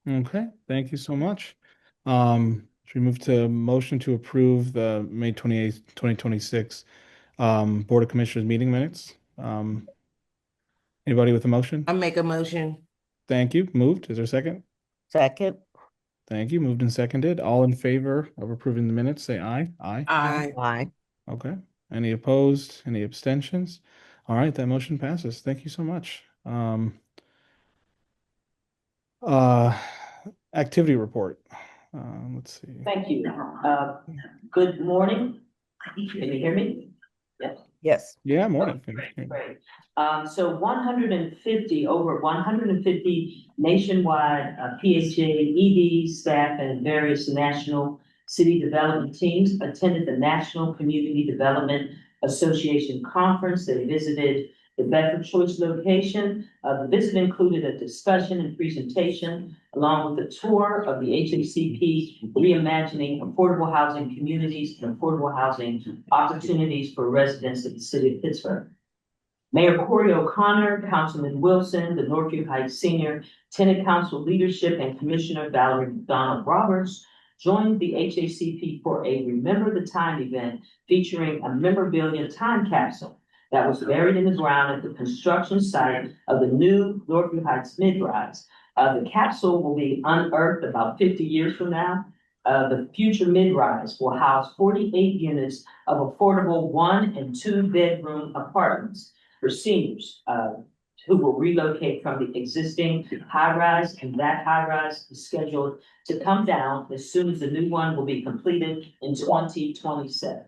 Okay, thank you so much. Should we move to motion to approve the May 28th, 2026 Board of Commissioners meeting minutes? Anybody with a motion? I make a motion. Thank you. Moved. Is there a second? Second. Thank you. Moved and seconded. All in favor of approving the minutes, say aye. Aye. Aye. Aye. Okay. Any opposed? Any abstentions? All right, that motion passes. Thank you so much. Uh, Activity report. Let's see. Thank you. Good morning. Can you hear me? Yes. Yes. Yeah, morning. Great. So over 150 nationwide PHA, ED staff and various national city development teams attended the National Community Development Association Conference. They visited the Bedford Choice location. The visit included a discussion and presentation along with a tour of the HACP Reimagining Affordable Housing Communities and Affordable Housing Opportunities for Residents of the City of Pittsburgh. Mayor Corey O'Connor, Councilman Wilson, the Northview Heights Senior Tenant Council leadership, and Commissioner Valerie McDonald Roberts joined the HACP for a Remember the Time event featuring a memorabilia time capsule that was buried in the ground at the construction site of the new Northview Heights mid-rise. The capsule will be unearthed about 50 years from now. The future mid-rise will house 48 units of affordable 1 and 2 bedroom apartments for seniors who will relocate from the existing high-rise, and that high-rise is scheduled to come down as soon as the new one will be completed in 2027.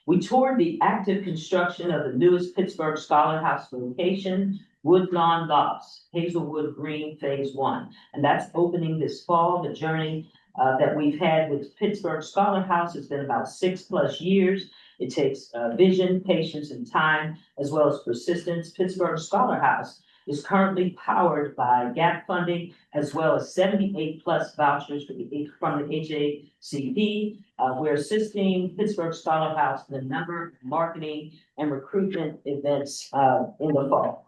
We toured the active construction of the newest Pittsburgh Scholar House location, Woodlawn Lofts, Hazelwood Green Phase 1, and that's opening this fall. The journey that we've had with Pittsburgh Scholar House has been about 6+ years. It takes vision, patience, and time, as well as persistence. Pittsburgh Scholar House is currently powered by gap funding, as well as 78+ vouchers from the HACP. We're assisting Pittsburgh Scholar House in a number of marketing and recruitment events in the fall.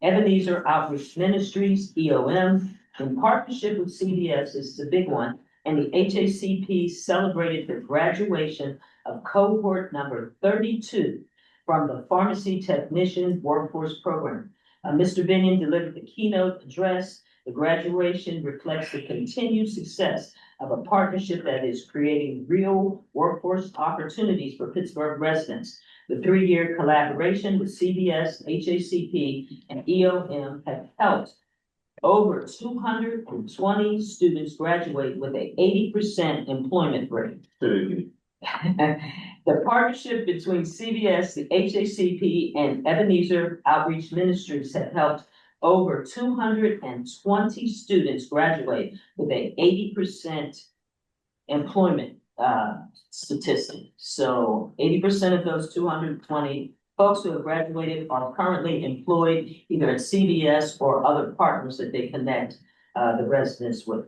Ebenezer Outreach Ministries, EOM, in partnership with CBS, is the big one, and the HACP celebrated the graduation of cohort number 32 from the Pharmacy Technician Workforce Program. Mr. Binion delivered the keynote address. The graduation reflects the continued success of a partnership that is creating real workforce opportunities for Pittsburgh residents. The 3-year collaboration with CBS, HACP, and EOM have helped over 220 students graduate with an 80% employment rate. The partnership between CBS, the HACP, and Ebenezer Outreach Ministries have helped over 220 students graduate with an 80% employment statistic. So 80% of those 220 folks who have graduated are currently employed either at CBS or other partners that they connect the residents with.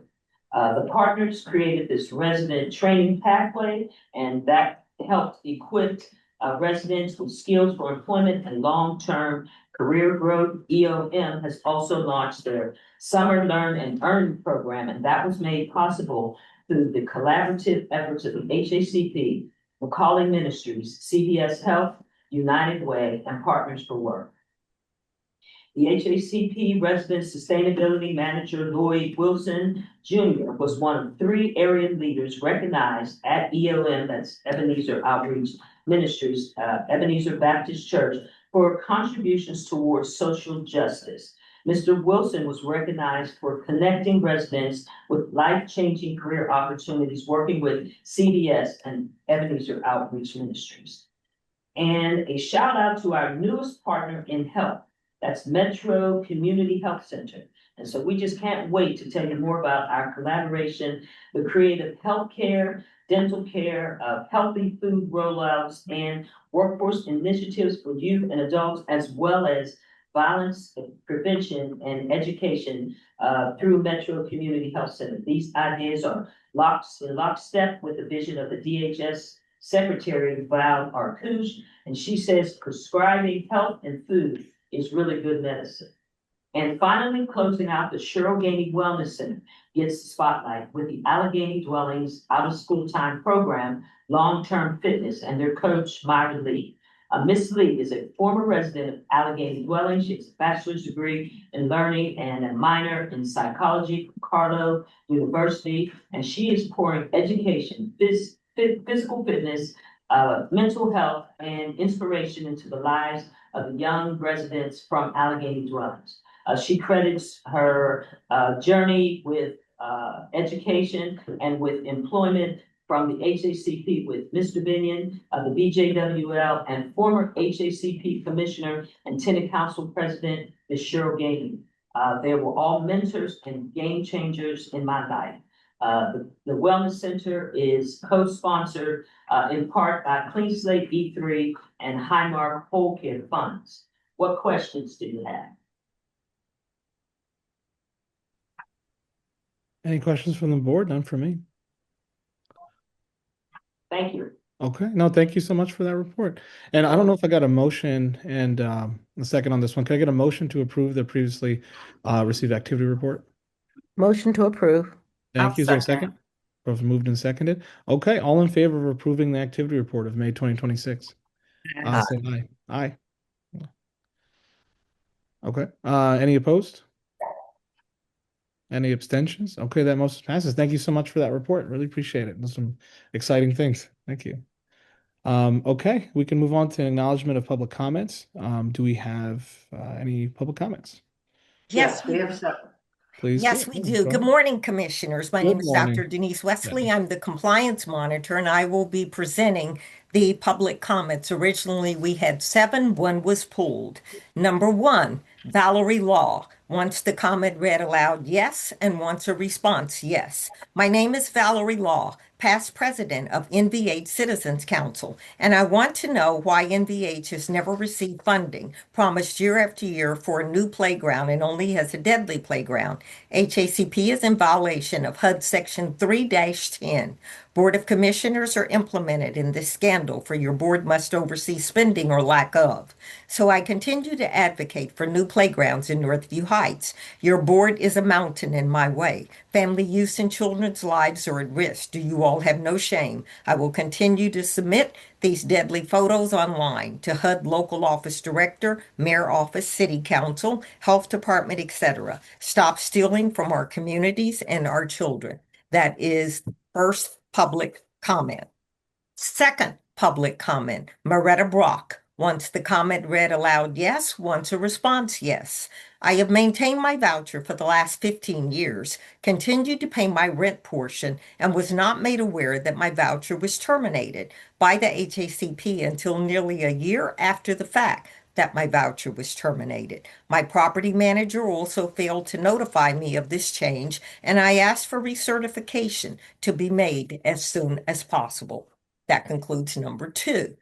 The partners created this resident training pathway, and that helped equip residents with skills for employment and long-term career growth. EOM has also launched their Summer Learn and Earn program, and that was made possible through the collaborative efforts of the HACP, McCauley Ministries, CBS Health, United Way, and Partners for Work. The HACP Resident Sustainability Manager Lloyd Wilson Jr. was one of 3 area leaders recognized at EOM, that's Ebenezer Outreach Ministries, Ebenezer Baptist Church, for contributions towards social justice. Mr. Wilson was recognized for connecting residents with life-changing career opportunities, working with CBS and Ebenezer Outreach Ministries. And a shout out to our newest partner in health. That's Metro Community Health Center. And so we just can't wait to tell you more about our collaboration, the creative healthcare, dental care, healthy food rollouts, and workforce initiatives for youth and adults, as well as violence prevention and education through Metro Community Health Center. These ideas are in lockstep with the vision of the DHS Secretary Val Arcouche, and she says prescribing health and food is really good medicine. And finally, closing out, the Cheryl Ganey Wellness Center gets the spotlight with the Allegheny Dwellings Out of School Time Program, Long-Term Fitness, and their coach, Myra Lee. Miss Lee is a former resident of Allegheny Dwelling. She has a bachelor's degree in learning and a minor in psychology from Carlo University, and she is pouring education, physical fitness, mental health, and inspiration into the lives of the young residents from Allegheny Dwellings. She credits her journey with education and with employment from the HACP with Mr. Binion of the BJWL and former HACP Commissioner and Tenant Council President, Ms. Cheryl Ganey. They were all mentors and game changers in my life. The Wellness Center is co-sponsored in part by Clean Slate E3 and Highmark Whole Care Funds. What questions do you have? Any questions from the board? None for me. Thank you. Okay. No, thank you so much for that report. And I don't know if I got a motion and a second on this one. Can I get a motion to approve the previously received activity report? Motion to approve. Thank you. Is there a second? Both moved and seconded. Okay. All in favor of approving the activity report of May 2026? Say aye. Aye. Okay. Any opposed? Any abstentions? Okay, that motion passes. Thank you so much for that report. Really appreciate it. There's some exciting things. Thank you. Okay, we can move on to acknowledgement of public comments. Do we have any public comments? Yes, we have some. Please. Yes, we do. Good morning, Commissioners. My name is morning. Dr. Denise Wesley. I'm the Compliance Monitor, and I will be presenting the public comments. Originally, we had 7. One was pulled. Number 1, Valerie Law wants the comment read aloud, yes, and wants a response, yes. My name is Valerie Law, past president of NVH Citizens Council, and I want to know why NVH has never received funding promised year after year for a new playground and only has a deadly playground. HACP is in violation of HUD Section 3-10. Board of Commissioners are implemented in this scandal, for your board must oversee spending or lack of. So I continue to advocate for new playgrounds in Northview Heights. Your board is a mountain in my way. Family use and children's lives are at risk. Do you all have no shame? I will continue to submit these deadly photos online to HUD local office director, mayor office, city council, health department, etc. Stop stealing from our communities and our children. That is first public comment. Second public comment, Moretta Brock wants the comment read aloud, yes, wants a response, yes. I have maintained my voucher for the last 15 years, continued to pay my rent portion, and was not made aware that my voucher was terminated by the HACP until nearly a year after the fact that my voucher was terminated. My property manager also failed to notify me of this change, and I asked for recertification to be made as soon as possible. That concludes number 2.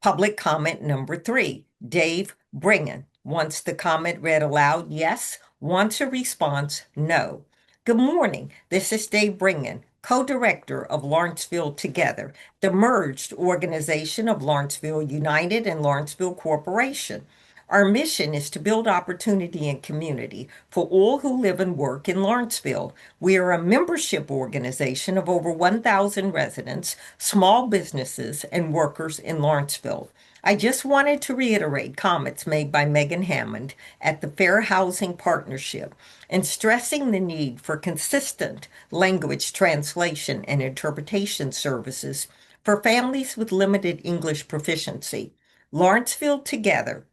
Public comment number 3, Dave Bringen wants the comment read aloud, yes, wants a response, no. Good morning, this is Dave Bringen, co-director of Lawrenceville Together, the merged organization of Lawrenceville United and Lawrenceville Corporation. Our mission is to build opportunity and community for all who live and work in Lawrenceville. We are a membership organization of over 1,000 residents, small businesses, and workers in Lawrenceville. I just wanted to reiterate comments made by Megan Hammond at the Fair Housing Partnership and stressing the need for consistent language translation and interpretation services for families with limited English proficiency. Lawrenceville Together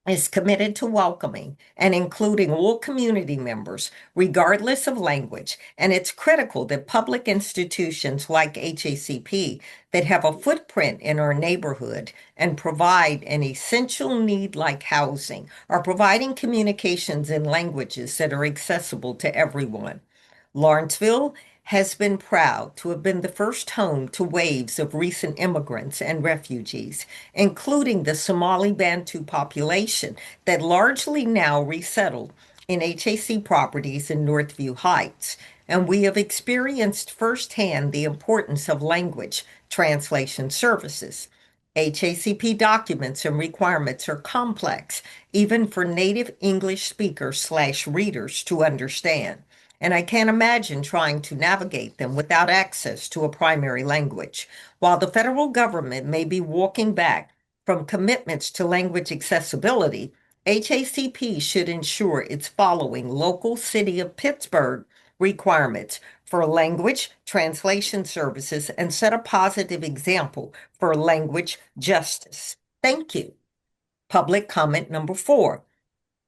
is committed to welcoming and including all community members, regardless of language, and it's critical that public institutions like HACP that have a footprint in our neighborhood and provide an essential need like housing are providing communications in languages that are accessible to everyone. Lawrenceville has been proud to have been the first home to waves of recent immigrants and refugees, including the Somali Bantu population that largely now resettled in HAC properties in Northview Heights. And we have experienced firsthand the importance of language translation services. HACP documents and requirements are complex, even for native English speakers/readers to understand, and I can't imagine trying to navigate them without access to a primary language. While the federal government may be walking back from commitments to language accessibility, HACP should ensure it's following local City of Pittsburgh requirements for language translation services and set a positive example for language justice. Thank you. Public comment number 4.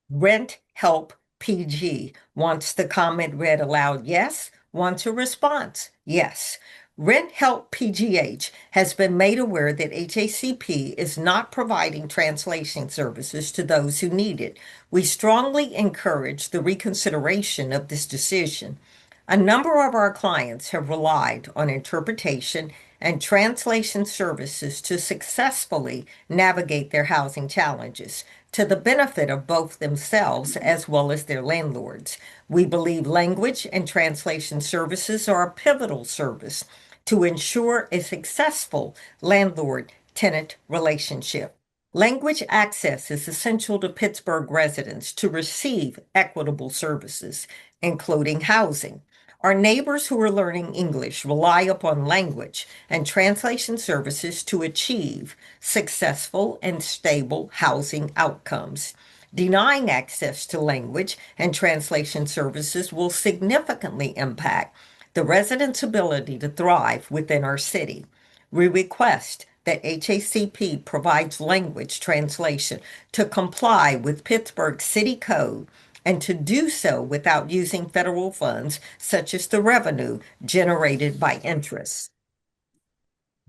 Rent Help PG wants the comment read aloud, yes. Wants a response, yes. Rent Help PGH has been made aware that HACP is not providing translation services to those who need it. We strongly encourage the reconsideration of this decision. A number of our clients have relied on interpretation and translation services to successfully navigate their housing challenges to the benefit of both themselves as well as their landlords. We believe language and translation services are a pivotal service to ensure a successful landlord-tenant relationship. Language access is essential to Pittsburgh residents to receive equitable services, including housing. Our neighbors who are learning English rely upon language and translation services to achieve successful and stable housing outcomes. Denying access to language and translation services will significantly impact the residents' ability to thrive within our city. We request that HACP provides language translation to comply with Pittsburgh City Code and to do so without using federal funds such as the revenue generated by interest.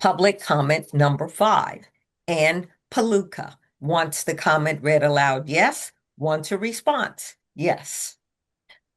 Public comment number 5. Ann Paluca wants the comment read aloud, yes. Wants a response, yes.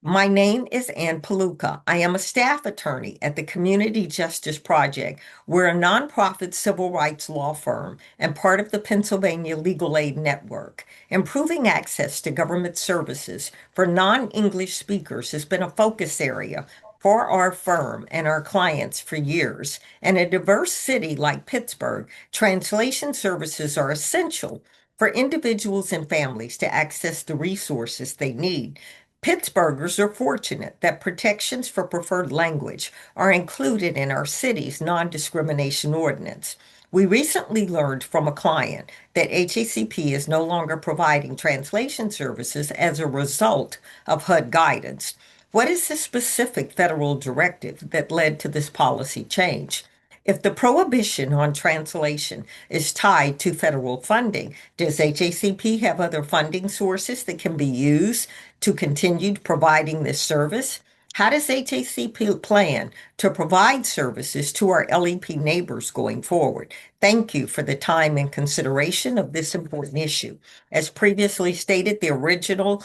My name is Ann Paluca. I am a staff attorney at the Community Justice Project. We're a nonprofit civil rights law firm and part of the Pennsylvania Legal Aid Network. Improving access to government services for non-English speakers has been a focus area for our firm and our clients for years. In a diverse city like Pittsburgh, translation services are essential for individuals and families to access the resources they need. Pittsburghers are fortunate that protections for preferred language are included in our city's non-discrimination ordinance. We recently learned from a client that HACP is no longer providing translation services as a result of HUD guidance. What is the specific federal directive that led to this policy change? If the prohibition on translation is tied to federal funding, does HACP have other funding sources that can be used to continue providing this service? How does HACP plan to provide services to our LEP neighbors going forward? Thank you for the time and consideration of this important issue. As previously stated, the original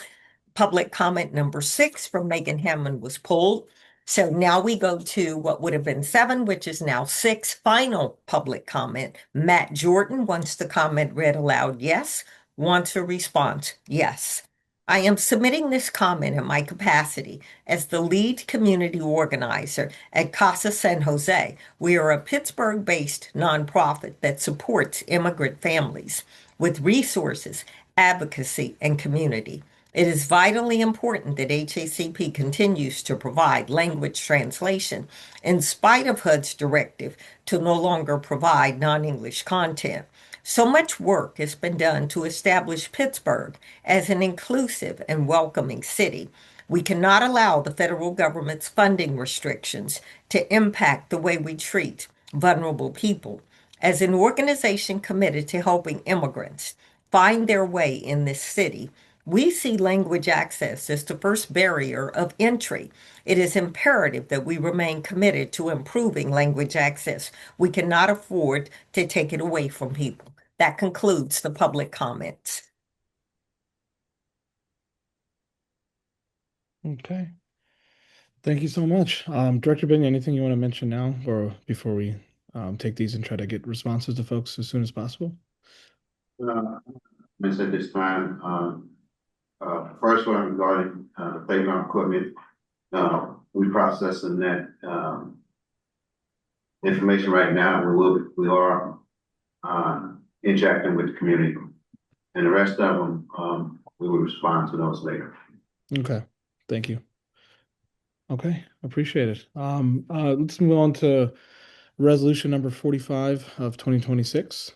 public comment number 6 from Megan Hammond was pulled. So now we go to what would have been 7, which is now 6, final public comment. Matt Jordan wants the comment read aloud, yes. Wants a response, yes. I am submitting this comment in my capacity as the lead community organizer at Casa San Jose. We are a Pittsburgh-based nonprofit that supports immigrant families with resources, advocacy, and community. It is vitally important that HACP continues to provide language translation in spite of HUD's directive to no longer provide non-English content. So much work has been done to establish Pittsburgh as an inclusive and welcoming city. We cannot allow the federal government's funding restrictions to impact the way we treat vulnerable people. As an organization committed to helping immigrants find their way in this city, we see language access as the first barrier of entry. It is imperative that we remain committed to improving language access. We cannot afford to take it away from people. That concludes the public comments. Okay. Thank you so much. Director Benny, anything you want to mention now or before we take these and try to get responses to folks as soon as possible? Miss at this time, first one regarding the playground equipment, we processing that information right now. We are interacting with the community. And the rest of them, we will respond to those later. Okay, thank you. Okay, appreciate it. Let's move on to resolution number 45 of 2026.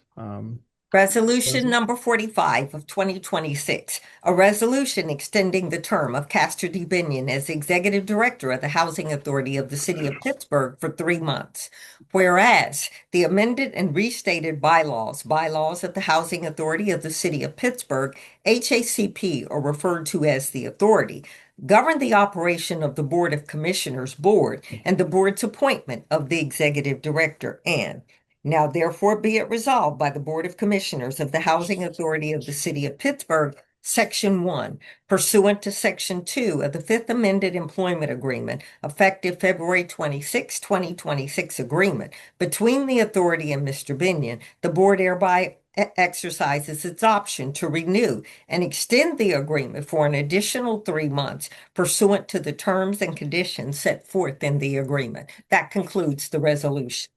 Resolution number 45 of 2026, a resolution extending the term of Castor D. Binion as Executive Director of the Housing Authority of the City of Pittsburgh for 3 months. Whereas the amended and restated bylaws of the Housing Authority of the City of Pittsburgh, HACP, are referred to as the Authority, govern the operation of the Board of Commissioners Board and the Board's appointment of the Executive Director, and now, therefore, be it resolved by the Board of Commissioners of the Housing Authority of the City of Pittsburgh, Section 1, pursuant to Section 2 of the Fifth Amended Employment Agreement, effective February 26, 2026 agreement between the authority and Mr. Binion, the Board hereby exercises its option to renew and extend the agreement for an additional 3 months pursuant to the terms and conditions set forth in the agreement. That concludes the resolution.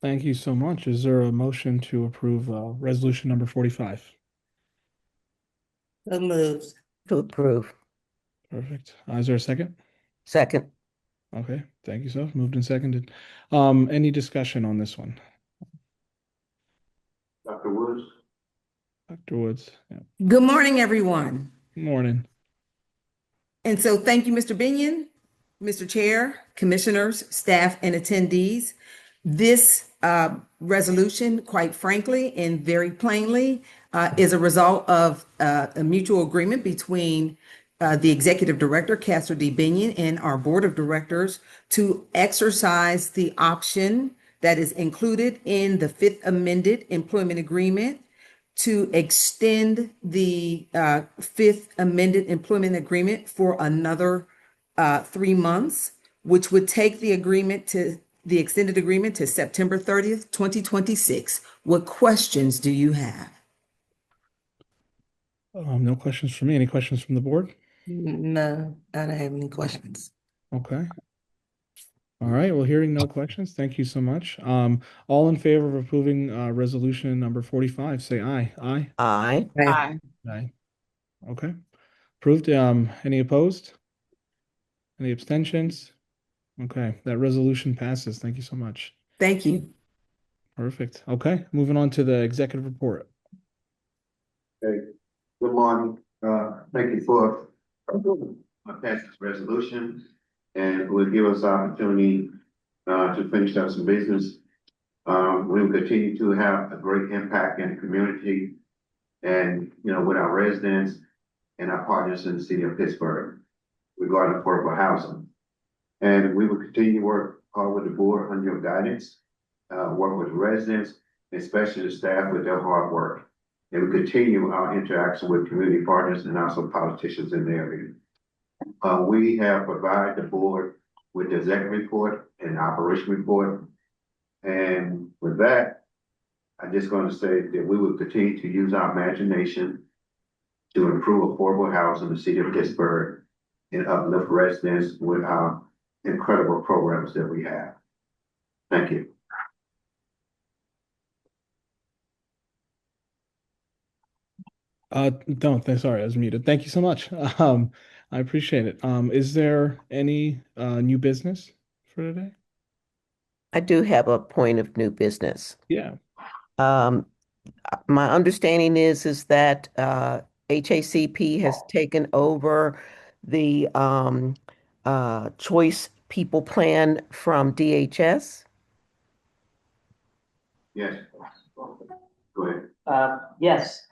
Thank you so much. Is there a motion to approve resolution number 45? So moves. To approve. Perfect. Is there a second? Second. Okay, thank you, so moved and seconded. Any discussion on this one? Dr. Woods? Dr. Woods, yeah. Good morning, everyone. Morning. And so thank you, Mr. Binion, Mr. Chair, commissioners, staff, and attendees. This resolution, quite frankly, and very plainly, is a result of a mutual agreement between the Executive Director, Castor D. Binion, and our Board of Directors to exercise the option that is included in the Fifth Amended Employment Agreement to extend the Fifth Amended Employment Agreement for another 3 months, which would take the extended agreement to September 30th, 2026. What questions do you have? No questions from me. Any questions from the board? No, I don't have any questions. Okay. All right. Well, hearing no questions, thank you so much. All in favor of approving resolution number 45, say aye. Aye. Aye. Aye. Aye. Okay. Approved. Any opposed? Any abstentions? Okay, that resolution passes. Thank you so much. Thank you. Perfect. Okay, moving on to the executive report. Okay, good morning. Thank you for passing this resolution, and it will give us opportunity to finish up some business. We will continue to have a great impact in the community and, with our residents and our partners in the city of Pittsburgh regarding affordable housing. And we will continue to work hard with the board on your guidance, work with residents, especially the staff with their hard work. And we continue our interaction with community partners and also politicians in the area. We have provided the board with the executive report and operation report. And with that, I'm just going to say that we will continue to use our imagination to improve affordable housing in the city of Pittsburgh and uplift residents with our incredible programs that we have. Thank you. Sorry, I was muted. Thank you so much. I appreciate it. Is there any new business for today? I do have a point of new business. Yeah. My understanding is that HACP has taken over the Choice People Plan from DHS. Yes. Go ahead. Yes,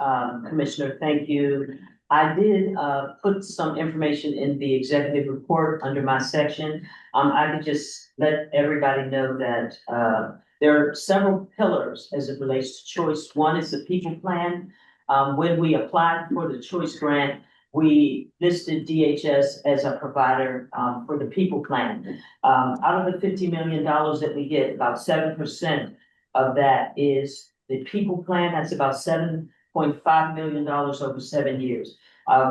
Commissioner, thank you. I did put some information in the executive report under my section. I could just let everybody know that there are several pillars as it relates to choice. One is the people plan. When we applied for the choice grant, we listed DHS as a provider for the people plan. Out of the $50 million that we get, about 7% of that is the people plan. That's about $7.5 million over 7 years.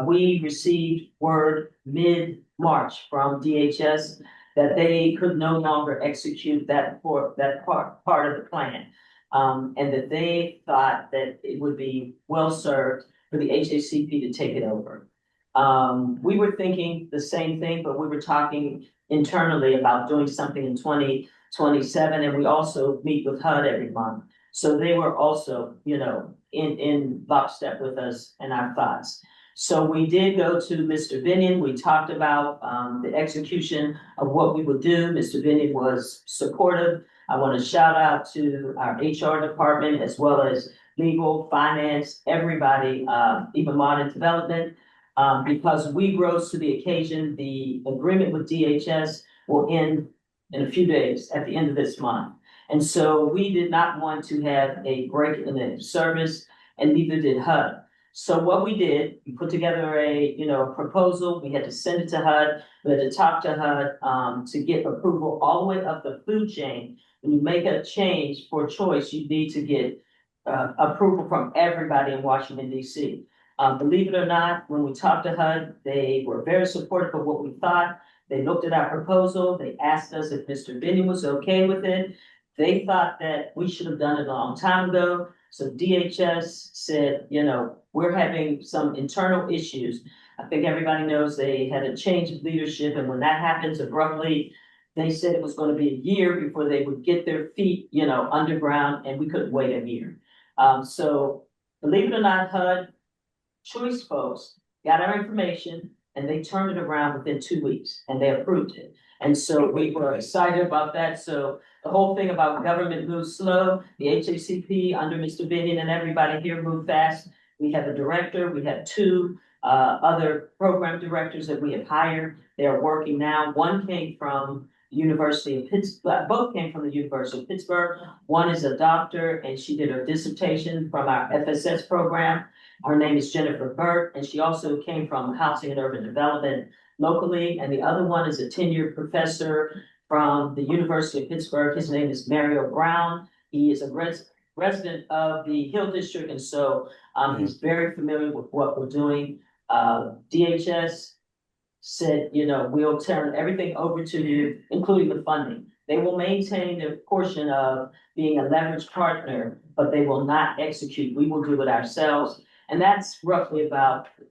We received word mid-March from DHS that they could no longer execute that part of the plan. and that they thought that it would be well served for the HACP to take it over. We were thinking the same thing, but we were talking internally about doing something in 2027, and we also meet with HUD every month. So they were also, in lockstep with us and our thoughts. So we did go to Mr. Binion. We talked about the execution of what we would do. Mr. Binion was supportive. I want to shout out to our HR department as well as legal, finance, everybody, even modern development. Because we rose to the occasion, the agreement with DHS will end in a few days at the end of this month. And so we did not want to have a break in the service, and neither did HUD. So what we did, we put together a proposal. We had to send it to HUD. We had to talk to HUD to get approval all the way up the food chain. When you make a change for choice, you need to get approval from everybody in Washington, D.C. Believe it or not, when we talked to HUD, they were very supportive of what we thought. They looked at our proposal. They asked us if Mr. Binion was okay with it. They thought that we should have done it a long time ago. So DHS said, we're having some internal issues. I think everybody knows they had a change of leadership, and when that happens abruptly, they said it was going to be a year before they would get their feet, underground, and we couldn't wait a year. So believe it or not, HUD choice folks got our information and they turned it around within 2 weeks and they approved it. And so we were excited about that. So the whole thing about government moves slow, the HACP under Mr. Binion and everybody here move fast. We have a director, we have two other program directors that we have hired. They are working now. One came from the University of Pittsburgh, both came from the University of Pittsburgh. One is a doctor and she did her dissertation from our FSS program. Her name is Jennifer Burt, and she also came from Housing and Urban Development locally. And the other one is a tenured professor from the University of Pittsburgh. His name is Mario Brown. He is a resident of the Hill District, and so he's very familiar with what we're doing. DHS said, we'll turn everything over to you, including the funding. They will maintain their portion of being a leveraged partner, but they will not execute. We will do it ourselves. And that's roughly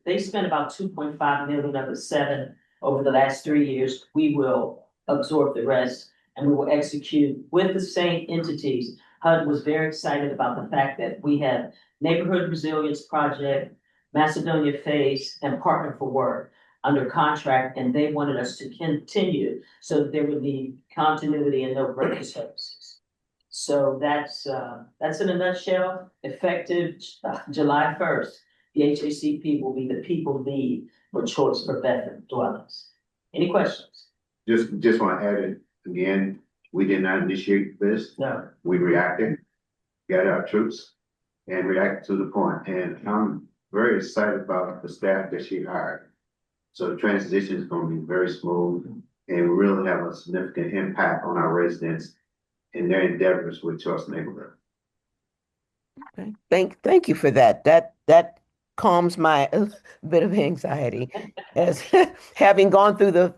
they spent about 2.5 million of the 7 over the last 3 years. We will absorb the rest and we will execute with the same entities. HUD was very excited about the fact that we have Neighborhood Resilience Project, Macedonia Phase, and Partner for Work under contract, and they wanted us to continue so that there would be continuity and no break services. So that's in a nutshell. Effective July 1st, the HACP will be the people lead for choice for veteran dwellings. Any questions? Just want to add it again. We did not initiate this. No. We reacted, got our troops, and reacted to the point. And I'm very excited about the staff that she hired. So the transition is going to be very smooth and really have a significant impact on our residents in their endeavors with Choice Neighborhood. Okay. Thank you for that. That calms my bit of anxiety, as having gone through the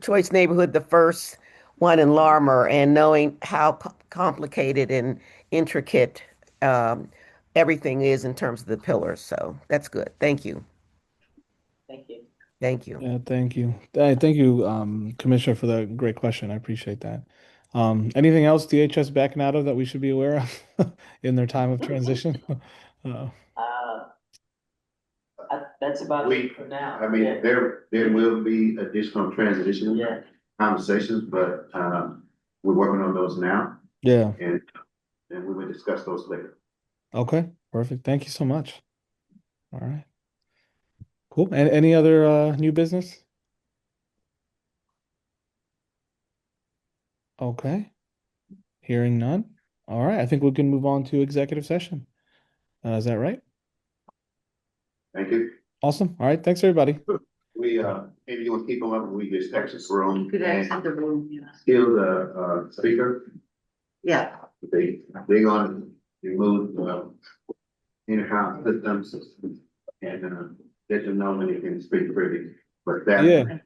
Choice Neighborhood, the first one in Larmer, and knowing how complicated and intricate everything is in terms of the pillars. So that's good. Thank you. Thank you. Thank you. Yeah, thank you. Thank you, Commissioner, for the great question. I appreciate that. Anything else DHS backing out of that we should be aware of in their time of transition? That's about it for now. I mean, there will be additional transition conversations, but we're working on those now. Yeah. And we will discuss those later. Okay, perfect. Thank you so much. All right. Cool. And any other new business? Okay. Hearing none. All right. I think we can move on to executive session. Is that right? Thank you. Awesome. All right. Thanks, everybody. We maybe you want to keep them up, we just exit the room. Could exit the room, yeah. Still the speaker. Yeah. They're gonna remove intercom systems and let them know when they can speak freely. But that Yeah.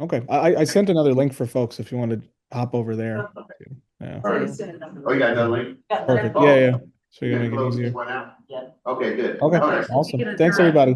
Okay. I sent another link for folks if you want to hop over there. Yeah. All right. Oh, you got another link? Perfect. Oh, Yeah, yeah. So You you're gonna gonna make it close this easier. one out? Yeah. Okay, good. Okay, All right. awesome. Thanks, everybody.